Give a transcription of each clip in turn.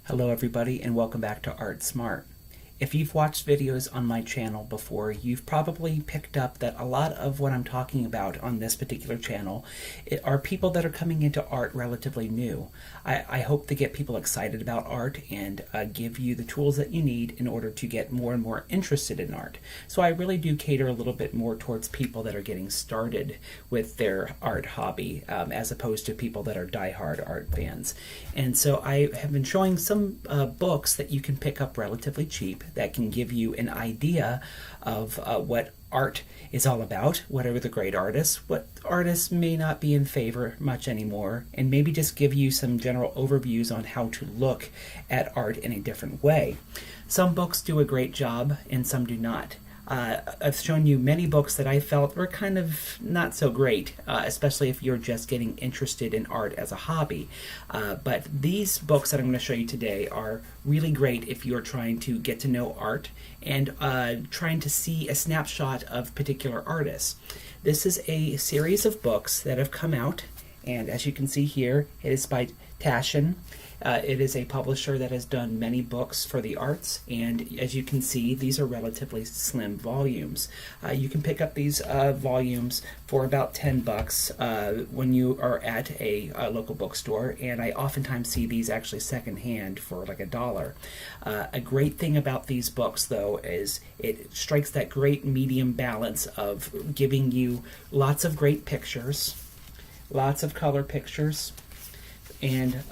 Hello everybody and welcome back to Art Smart. If you've watched videos on my channel before, you've probably picked up that a lot of what I'm talking about on this particular channel are people that are coming into art relatively new. I hope to get people excited about art and give you the tools that you need in order to get more and more interested in art. So I really do cater a little bit more towards people that are getting started with their art hobby as opposed to people that are diehard art fans. And so I have been showing some books that you can pick up relatively cheap that can give you an idea of what art is all about, what are the great artists, what artists may not be in favor much anymore, and maybe just give you some general overviews on how to look at art in a different way. Some books do a great job and some do not. I've shown you many books that I felt were kind of not so great, especially if you're just getting interested in art as a hobby. But these books that I'm going to show you today are really great if you're trying to get to know art and trying to see a snapshot of particular artists. This is a series of books that have come out, and as you can see here, it is by Taschen. It is a publisher that has done many books for the arts, and as you can see, these are relatively slim volumes. You can pick up these volumes for about $10 when you are at a local bookstore, and I oftentimes see these actually secondhand for like $1. A great thing about these books, though, is it strikes that great medium balance of giving you lots of great pictures, lots of color pictures, and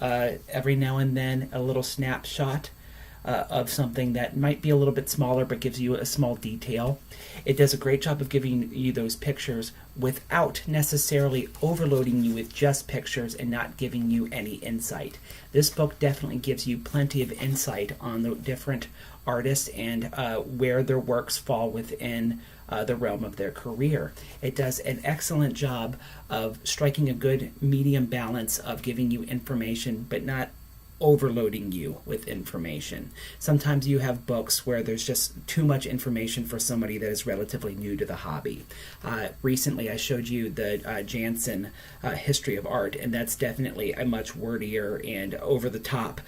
every now and then a little snapshot of something that might be a little bit smaller but gives you a small detail. It does a great job of giving you those pictures without necessarily overloading you with just pictures and not giving you any insight. This book definitely gives you plenty of insight on the different artists and where their works fall within the realm of their career. It does an excellent job of striking a good medium balance of giving you information but not overloading you with information. Sometimes you have books where there's just too much information for somebody that is relatively new to the hobby. Recently I showed you the Jansen History of Art, and that's definitely a much wordier and over-the-top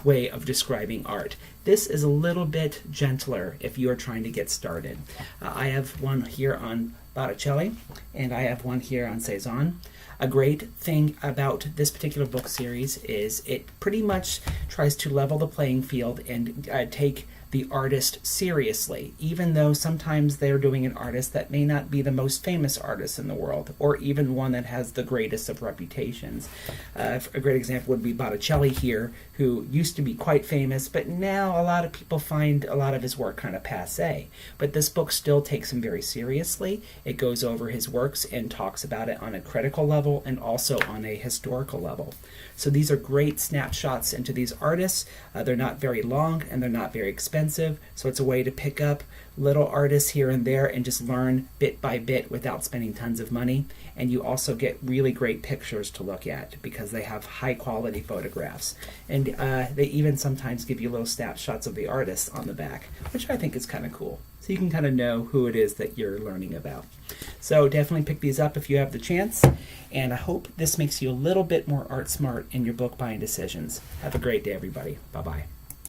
way of describing art. This is a little bit gentler if you are trying to get started. I have one here on Botticelli, and I have one here on Cezanne. A great thing about this particular book series is it pretty much tries to level the playing field and take the artist seriously, even though sometimes they're doing an artist that may not be the most famous artist in the world, or even one that has the greatest of reputations. A great example would be Botticelli here, who used to be quite famous, but now a lot of people find a lot of his work kind of passé. But this book still takes him very seriously. It goes over his works and talks about it on a critical level and also on a historical level. So these are great snapshots into these artists. They're not very long and they're not very expensive, so it's a way to pick up little artists here and there and just learn bit by bit without spending tons of money. And you also get really great pictures to look at because they have high quality photographs, and they even sometimes give you little snapshots of the artists on the back, which I think is kind of cool, so you can kind of know who it is that you're learning about. So definitely pick these up if you have the chance, and I hope this makes you a little bit more art smart in your book buying decisions. Have a great day, everybody. Bye-bye.